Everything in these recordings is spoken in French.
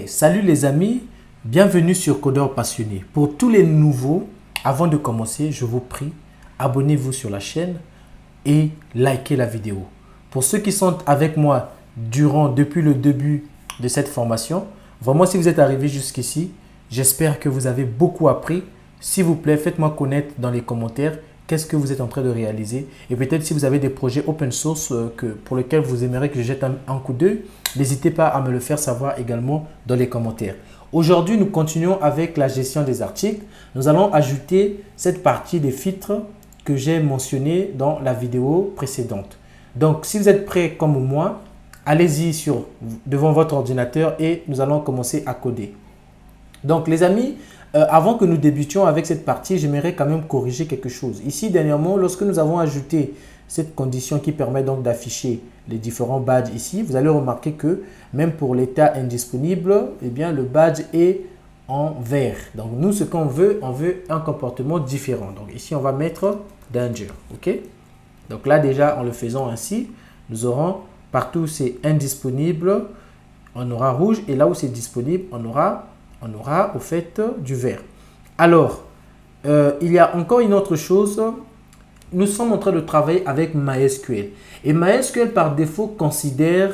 Salut les amis, bienvenue sur Codeur Passionné. Pour tous les nouveaux, avant de commencer, je vous prie, abonnez-vous sur la chaîne et likez la vidéo. Pour ceux qui sont avec moi depuis le début de cette formation, vraiment si vous êtes arrivé jusqu'ici, j'espère que vous avez beaucoup appris. S'il vous plaît, faites-moi connaître dans les commentaires qu'est-ce que vous êtes en train de réaliser. Et peut-être si vous avez des projets open source pour lesquels vous aimeriez que je jette un coup d'œil, n'hésitez pas à me le faire savoir également dans les commentaires. Aujourd'hui, nous continuons avec la gestion des articles. Nous allons ajouter cette partie des filtres que j'ai mentionné dans la vidéo précédente. Donc, si vous êtes prêts comme moi, allez-y devant votre ordinateur et nous allons commencer à coder. Donc, les amis, avant que nous débutions avec cette partie, j'aimerais quand même corriger quelque chose. Ici, dernièrement, lorsque nous avons ajouté cette condition qui permet donc d'afficher les différents badges ici, vous allez remarquer que même pour l'état indisponible, eh bien, le badge est en vert. Donc, nous, ce qu'on veut, on veut un comportement différent. Donc, ici, on va mettre danger. OK? Donc, là, déjà, en le faisant ainsi, nous aurons partout où c'est indisponible, on aura rouge. Et là où c'est disponible, on aura au fait du vert. Alors, il y a encore une autre chose. Nous sommes en train de travailler avec MySQL. Et MySQL par défaut considère,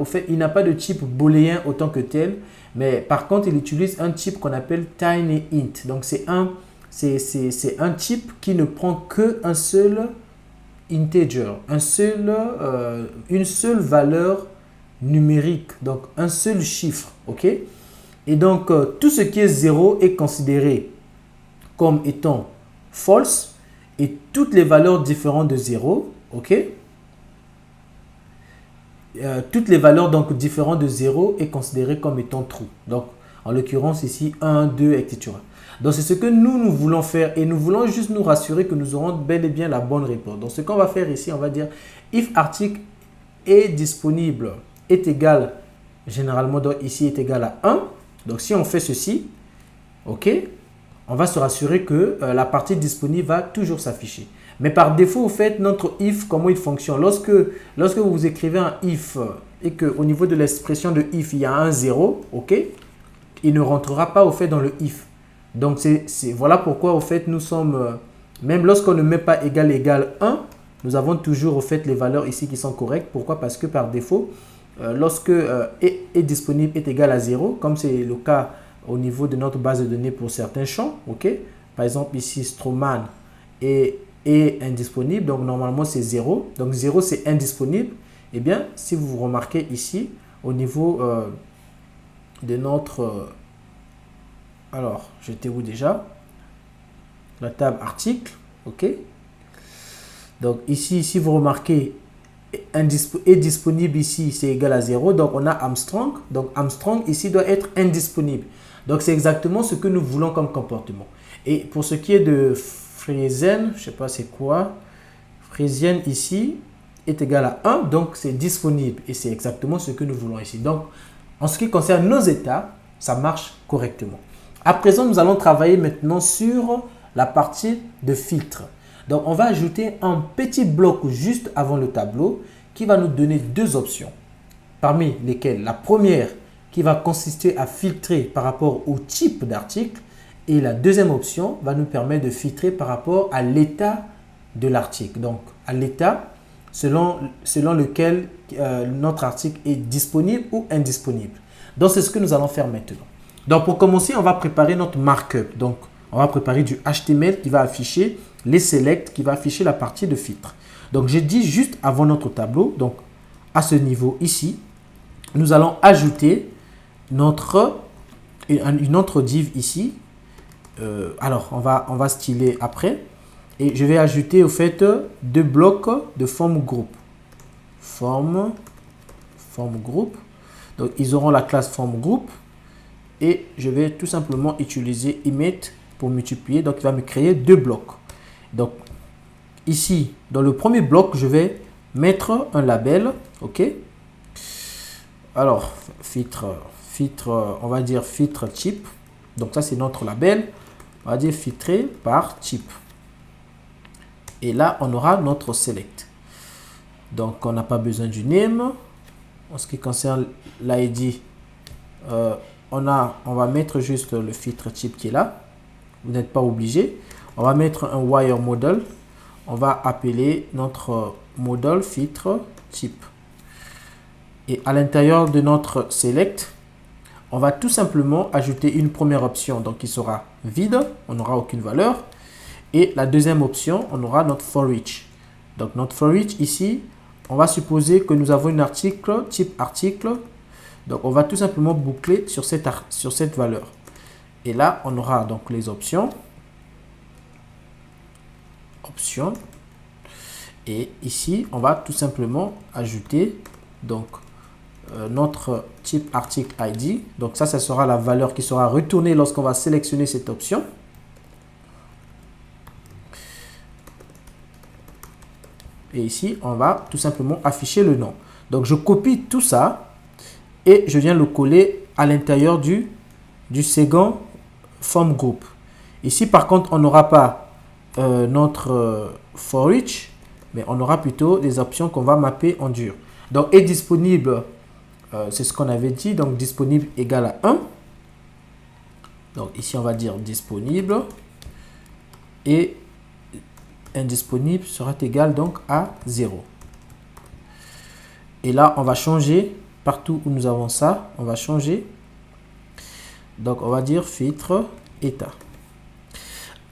au fait, il n'a pas de type booléen autant que tel. Mais par contre, il utilise un type qu'on appelle TinyInt. Donc, c'est un type qui ne prend qu'un seul integer, une seule valeur numérique, donc un seul chiffre, ok? Et donc, tout ce qui est 0 est considéré comme étant false et toutes les valeurs différentes de 0, ok? Toutes les valeurs donc différentes de 0 est considéré comme étant true. Donc, en l'occurrence ici, 1, 2, etc. Donc, c'est ce que nous voulons faire et nous voulons juste nous rassurer que nous aurons bel et bien la bonne réponse. Donc, ce qu'on va faire ici, on va dire if article est disponible est égal, généralement donc ici est égal à 1. Donc, si on fait ceci, ok, on va se rassurer que la partie disponible va toujours s'afficher. Mais par défaut, au fait, notre if, comment il fonctionne? Lorsque vous écrivez un if et qu'au niveau de l'expression de if, il y a un 0, ok, il ne rentrera pas au fait dans le if. Donc, voilà pourquoi au fait, nous sommes, même lorsqu'on ne met pas égal 1, nous avons toujours au fait les valeurs ici qui sont correctes. Pourquoi? Parce que par défaut, lorsque est disponible est égal à 0, comme c'est le cas au niveau de notre base de données pour certains champs, ok? Par exemple, ici, Stroman est indisponible, donc normalement c'est 0. Donc 0 c'est indisponible. Eh bien, si vous remarquez ici, au niveau de notre... alors, j'étais où déjà? La table article, ok? Donc ici, si vous remarquez, est disponible ici, c'est égal à 0. Donc, on a Armstrong. Donc, Armstrong ici doit être indisponible. Donc, c'est exactement ce que nous voulons comme comportement. Et pour ce qui est de Friesen, je ne sais pas c'est quoi, Friesen ici est égal à 1. Donc, c'est disponible. Et c'est exactement ce que nous voulons ici. Donc, en ce qui concerne nos états, ça marche correctement. À présent, nous allons travailler maintenant sur la partie de filtre. Donc, on va ajouter un petit bloc juste avant le tableau qui va nous donner deux options. Parmi lesquelles la première qui va consister à filtrer par rapport au type d'article et la deuxième option va nous permettre de filtrer par rapport à l'état de l'article. Donc, à l'état selon lequel notre article est disponible ou indisponible. Donc, c'est ce que nous allons faire maintenant. Donc, pour commencer, on va préparer notre markup. Donc, on va préparer du HTML qui va afficher les selects, qui va afficher la partie de filtre. Donc, j'ai dit juste avant notre tableau, donc à ce niveau ici, nous allons ajouter une autre div ici. Alors, on va styler après. Et je vais ajouter au fait deux blocs de forme groupe. Forme groupe. Donc, ils auront la classe forme groupe. Et je vais tout simplement utiliser emit pour multiplier. Donc, il va me créer deux blocs. Donc, ici, dans le premier bloc, je vais mettre un label. OK. Alors, filtre, on va dire filtre type. Donc, ça, c'est notre label. On va dire filtré par type. Et là, on aura notre select. Donc, on n'a pas besoin du name. En ce qui concerne l'ID, on va mettre juste le filtre type qui est là. Vous n'êtes pas obligé. On va mettre un wire model. On va appeler notre model filtre type. Et à l'intérieur de notre select, on va tout simplement ajouter une première option, donc qui sera vide, on n'aura aucune valeur. Et la deuxième option, on aura notre for each. Donc notre for each ici, on va supposer que nous avons un article, type article. Donc on va tout simplement boucler sur cette valeur. Et là, on aura donc les options. Options. Et ici, on va tout simplement ajouter donc notre type article ID. Donc ça sera la valeur qui sera retournée lorsqu'on va sélectionner cette option. Et ici, on va tout simplement afficher le nom. Donc je copie tout ça et je viens le coller à l'intérieur du second form group. Ici, par contre, on n'aura pas notre for each, mais on aura plutôt des options qu'on va mapper en dur. Donc, est disponible, c'est ce qu'on avait dit, donc disponible égale à 1. Donc, ici, on va dire disponible et indisponible sera égal donc à 0. Et là, on va changer partout où nous avons ça, on va changer. Donc, on va dire filtre état.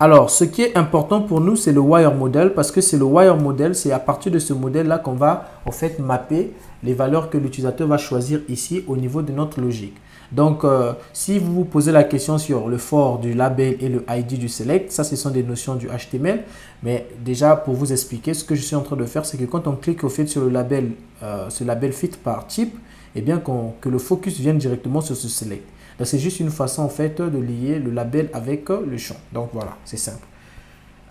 Alors, ce qui est important pour nous, c'est le wire model parce que c'est le wire model, c'est à partir de ce modèle-là qu'on va en fait mapper les valeurs que l'utilisateur va choisir ici au niveau de notre logique. Donc, si vous vous posez la question sur le for du label et le ID du select, ça, ce sont des notions du HTML. Mais déjà, pour vous expliquer, ce que je suis en train de faire, c'est que quand on clique au fait sur le label, ce label fit par type, et bien que le focus vienne directement sur ce select. Donc, c'est juste une façon en fait de lier le label avec le champ. Donc, voilà, c'est simple.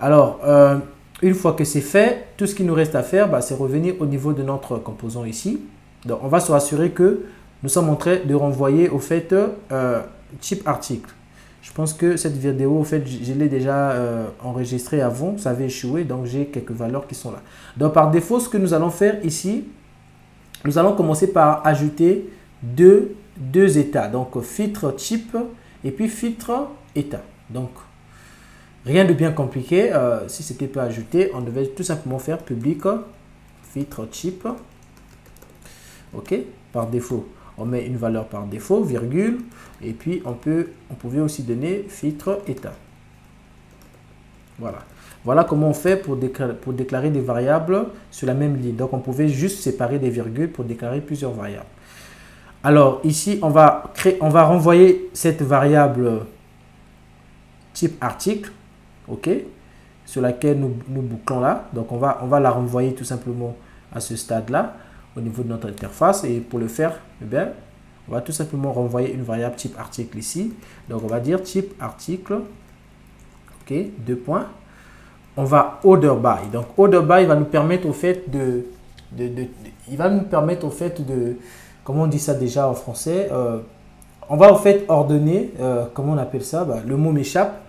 Alors, une fois que c'est fait, tout ce qui nous reste à faire, c'est revenir au niveau de notre composant ici. Donc, on va se rassurer que nous sommes en train de renvoyer au fait type article. Je pense que cette vidéo, au fait, je l'ai déjà enregistrée avant, ça avait échoué, donc j'ai quelques valeurs qui sont là. Donc, par défaut, ce que nous allons faire ici, nous allons commencer par ajouter deux états. Donc, filtre type et puis filtre état. Donc, rien de bien compliqué. Si c'était pas ajouté, on devait tout simplement faire public filtre type. OK, par défaut. On met une valeur par défaut, virgule, et puis on pouvait aussi donner filtre état. Voilà. Voilà comment on fait pour déclarer des variables sur la même ligne. Donc, on pouvait juste séparer des virgules pour déclarer plusieurs variables. Alors, ici, on va renvoyer cette variable type article, OK, sur laquelle nous bouclons là. Donc, on va la renvoyer tout simplement à ce stade-là, au niveau de notre interface. Et pour le faire, eh bien, on va tout simplement renvoyer une variable type article ici. Donc, on va dire type article, OK, deux points. On va order by. Donc, order by va nous permettre au fait comment on dit ça déjà en français, on va au fait ordonner, comment on appelle ça, le mot m'échappe.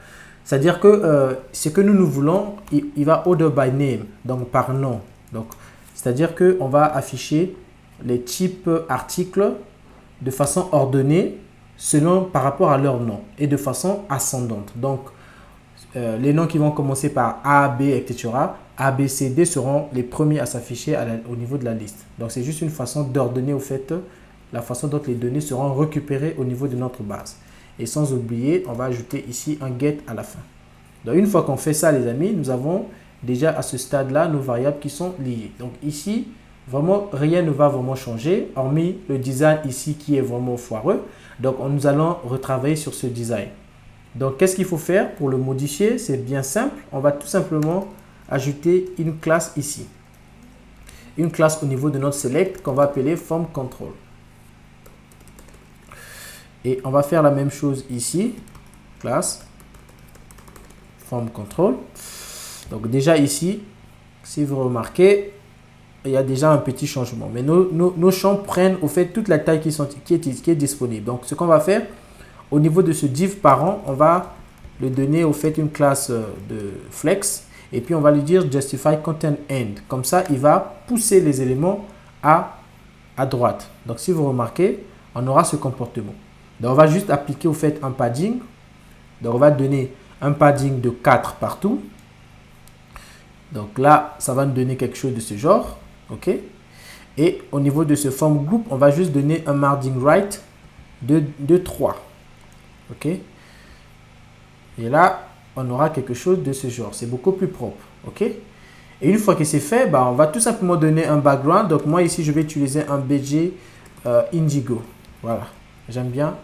C'est-à-dire que ce que nous voulons, il va order by name, donc par nom. Donc, c'est-à-dire qu'on va afficher les types articles de façon ordonnée par rapport à leur nom et de façon ascendante. Donc, les noms qui vont commencer par A, B, etc. A, B, C, D seront les premiers à s'afficher au niveau de la liste. Donc, c'est juste une façon d'ordonner au fait la façon dont les données seront récupérées au niveau de notre base. Et sans oublier, on va ajouter ici un get à la fin. Donc, une fois qu'on fait ça, les amis, nous avons déjà à ce stade-là nos variables qui sont liées. Donc, ici, vraiment, rien ne va vraiment changer, hormis le design ici qui est vraiment foireux. Donc, nous allons retravailler sur ce design. Donc, qu'est-ce qu'il faut faire pour le modifier? C'est bien simple. On va tout simplement ajouter une classe ici. Une classe au niveau de notre select qu'on va appeler form control. Et on va faire la même chose ici. Classe form control. Donc, déjà ici, si vous remarquez, il y a déjà un petit changement. Mais nos champs prennent au fait toute la taille qui est disponible. Donc, ce qu'on va faire, au niveau de ce div parent, on va le donner au fait une classe de flex et puis on va lui dire justify content end. Comme ça, il va pousser les éléments à à droite. Donc, si vous remarquez, on aura ce comportement. Donc, on va juste appliquer au fait un padding. Donc, on va donner un padding de 4 partout. Donc là, ça va nous donner quelque chose de ce genre. OK. Et au niveau de ce form group, on va juste donner un margin right de 3. OK. Et là, on aura quelque chose de ce genre. C'est beaucoup plus propre. OK. Et une fois que c'est fait, bah, on va tout simplement donner un background. Donc moi ici, je vais utiliser un BG Indigo. Voilà. J'aime bien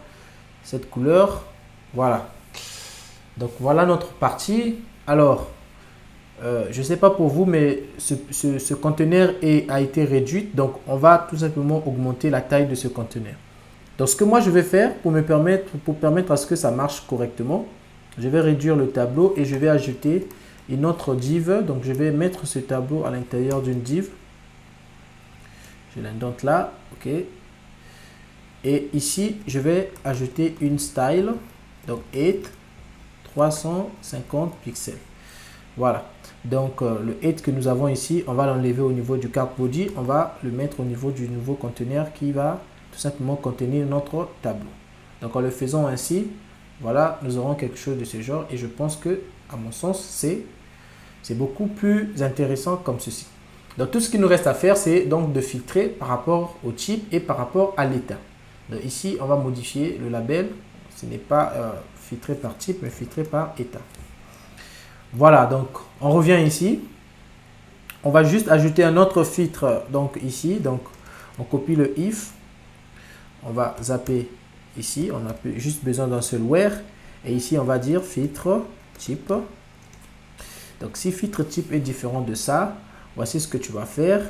cette couleur. Voilà. Donc voilà notre partie. Alors, je ne sais pas pour vous, mais ce conteneur a été réduit. Donc, on va tout simplement augmenter la taille de ce conteneur. Donc, ce que moi, je vais faire pour permettre à ce que ça marche correctement, je vais réduire le tableau et je vais ajouter une autre div. Donc, je vais mettre ce tableau à l'intérieur d'une div. Je l'indente là. OK. Et ici, je vais ajouter une style. Donc, 8, 350 pixels. Voilà. Donc, le head que nous avons ici, on va l'enlever au niveau du card body. On va le mettre au niveau du nouveau conteneur qui va tout simplement contenir notre tableau. Donc, en le faisant ainsi, voilà, nous aurons quelque chose de ce genre. Et je pense que, à mon sens, c'est beaucoup plus intéressant comme ceci. Donc, tout ce qu'il nous reste à faire, c'est donc de filtrer par rapport au type et par rapport à l'état. Donc, ici, on va modifier le label. Ce n'est pas filtré par type, mais filtré par état. Voilà, donc on revient ici. On va juste ajouter un autre filtre donc ici. Donc on copie le if. On va zapper ici. On a juste besoin d'un seul where. Et ici on va dire filtre type. Donc si filtre type est différent de ça, voici ce que tu vas faire.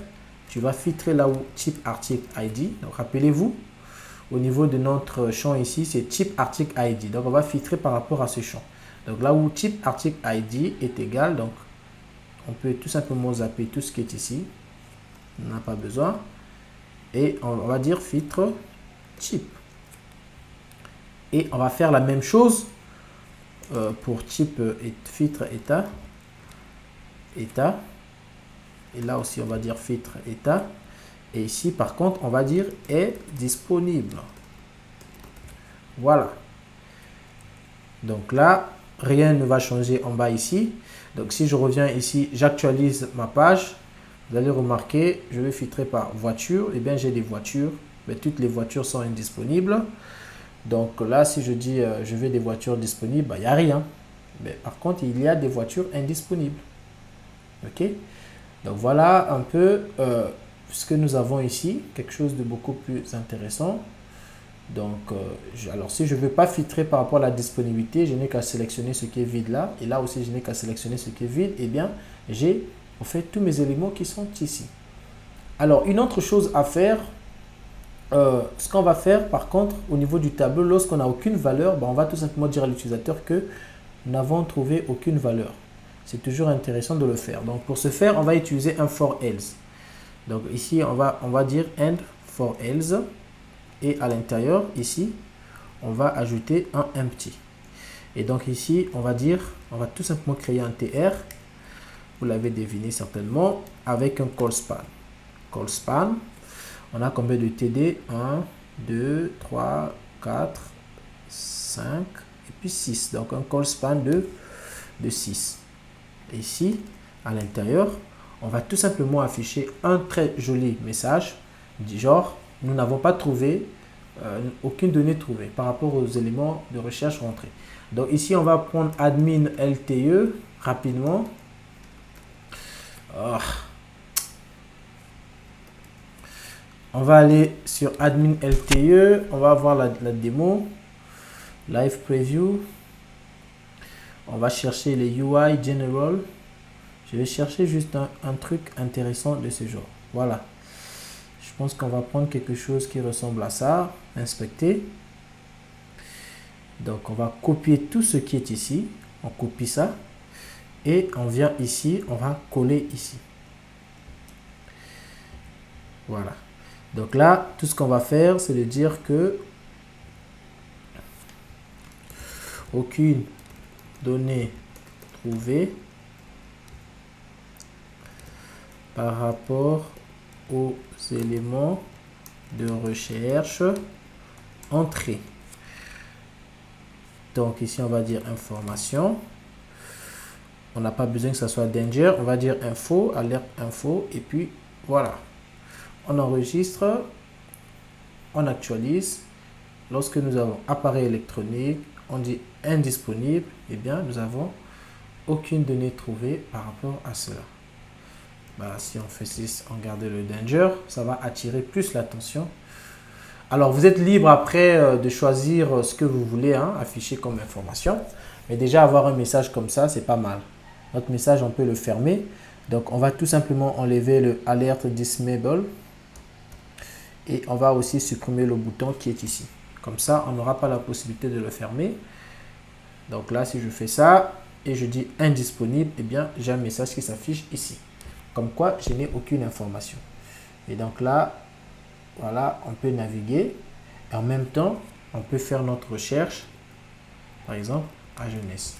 Tu vas filtrer là où type article ID. Donc rappelez-vous, au niveau de notre champ ici, c'est type article ID. Donc on va filtrer par rapport à ce champ. Donc là où type article ID est égal, donc on peut tout simplement zapper tout ce qui est ici. On n'a pas besoin. Et on va dire filtre type. Et on va faire la même chose pour type filtre état. État. Et là aussi on va dire filtre état. Et ici par contre on va dire est disponible. Voilà. Donc là, rien ne va changer en bas ici. Donc si je reviens ici, j'actualise ma page. Vous allez remarquer, je vais filtrer par voiture. Eh bien, j'ai des voitures, mais toutes les voitures sont indisponibles. Donc là, si je dis je veux des voitures disponibles, il n'y a rien. Mais par contre, il y a des voitures indisponibles. OK? Donc voilà un peu ce que nous avons ici. Quelque chose de beaucoup plus intéressant. Donc, alors si je ne veux pas filtrer par rapport à la disponibilité, je n'ai qu'à sélectionner ce qui est vide là. Et là aussi, je n'ai qu'à sélectionner ce qui est vide. Eh bien, j'ai en fait tous mes éléments qui sont ici. Alors, une autre chose à faire, ce qu'on va faire par contre au niveau du tableau, lorsqu'on n'a aucune valeur, on va tout simplement dire à l'utilisateur que nous n'avons trouvé aucune valeur. C'est toujours intéressant de le faire. Donc, pour ce faire, on va utiliser un for else. Donc, ici, on va dire end for else. Et à l'intérieur, ici, on va ajouter un empty. Et donc ici, on va tout simplement créer un TR. Vous l'avez deviné certainement, avec un call span. Call span, on a combien de TD? 1, 2, 3, 4, 5 et puis 6. Donc un call span de 6. Et ici, à l'intérieur, on va tout simplement afficher un très joli message du genre nous n'avons pas trouvé aucune donnée trouvée par rapport aux éléments de recherche rentrés. Donc ici, on va prendre admin LTE rapidement. On va aller sur admin LTE. On va voir la démo. Live preview. On va chercher les UI general. Je vais chercher juste un truc intéressant de ce genre. Voilà. Je pense qu'on va prendre quelque chose qui ressemble à ça. Inspecter. Donc, on va copier tout ce qui est ici. On copie ça. Et on vient ici. On va coller ici. Voilà. Donc là, tout ce qu'on va faire, c'est de dire que aucune donnée trouvée par rapport aux éléments de recherche, entrée. Donc ici, on va dire information. On n'a pas besoin que ça soit danger. On va dire info, alerte info. Et puis, voilà. On enregistre. On actualise. Lorsque nous avons appareil électronique, on dit indisponible. Eh bien, nous avons aucune donnée trouvée par rapport à cela. Bah, si on fait 6, on garde le danger. Ça va attirer plus l'attention. Alors, vous êtes libre après de choisir ce que vous voulez afficher comme information. Mais déjà, avoir un message comme ça, c'est pas mal. Notre message, on peut le fermer. Donc, on va tout simplement enlever le Alert Disable. Et on va aussi supprimer le bouton qui est ici. Comme ça, on n'aura pas la possibilité de le fermer. Donc là, si je fais ça et je dis indisponible, eh bien, j'ai un message qui s'affiche ici. Comme quoi, je n'ai aucune information. Et donc là, voilà, on peut naviguer. Et en même temps, on peut faire notre recherche. Par exemple, à jeunesse.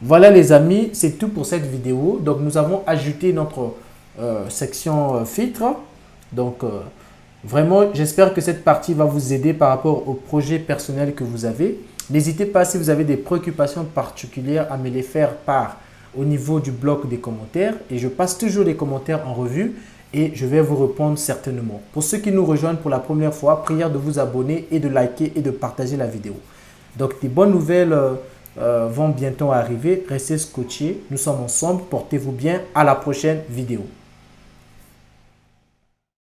Voilà les amis, c'est tout pour cette vidéo. Donc nous avons ajouté notre section filtre. Donc vraiment, j'espère que cette partie va vous aider par rapport au projet personnel que vous avez. N'hésitez pas, si vous avez des préoccupations particulières, à me les faire part au niveau du bloc des commentaires. Et je passe toujours les commentaires en revue et je vais vous répondre certainement. Pour ceux qui nous rejoignent pour la première fois, prière de vous abonner et de liker et de partager la vidéo. Donc des bonnes nouvelles vont bientôt arriver. Restez scotchés. Nous sommes ensemble. Portez-vous bien. À la prochaine vidéo.